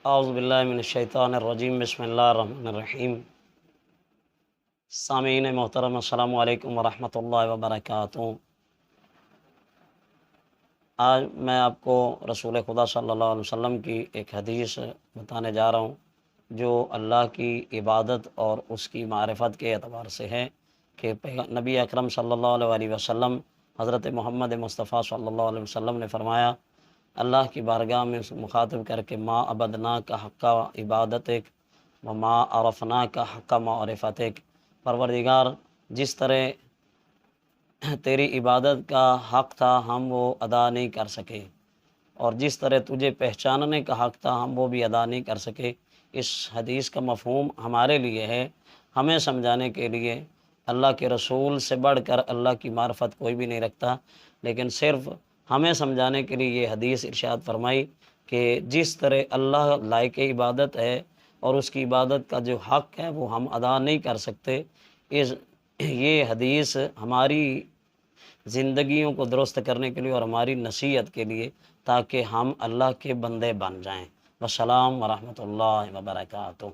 اعوذ باللہ من الشیطان الرجیم، بسم اللہ الرحمن الرحیم۔ سامعین محترم، السلام علیکم ورحمۃ اللہ وبرکاتہ۔ آج میں آپ کو رسول خدا صلی اللہ علیہ وسلم کی ایک حدیث بتانے جا رہا ہوں جو اللہ کی عبادت اور اس کی معرفت کے اعتبار سے ہے کہ نبی اکرم صلی اللہ علیہ وسلم حضرت محمد مصطفیٰ صلی اللہ علیہ وسلم نے فرمایا، اللہ کی بارگاہ میں مخاطب کر کے، ما عبدنا کا حق عبادتک و ما عرفنا کا حق معرفتک، پروردگار جس طرح تیری عبادت کا حق تھا ہم وہ ادا نہیں کر سکے، اور جس طرح تجھے پہچاننے کا حق تھا ہم وہ بھی ادا نہیں کر سکے۔ اس حدیث کا مفہوم ہمارے لیے ہے، ہمیں سمجھانے کے لیے اللہ کے رسول سے بڑھ کر اللہ کی معرفت کوئی بھی نہیں رکھتا، لیکن صرف ہمیں سمجھانے کے لیے یہ حدیث ارشاد فرمائی کہ جس طرح اللہ لائق عبادت ہے اور اس کی عبادت کا جو حق ہے وہ ہم ادا نہیں کر سکتے۔ یہ حدیث ہماری زندگیوں کو درست کرنے کے لیے اور ہماری نصیحت کے لیے، تاکہ ہم اللہ کے بندے بن جائیں۔ والسلام ورحمۃ اللہ وبرکاتہ۔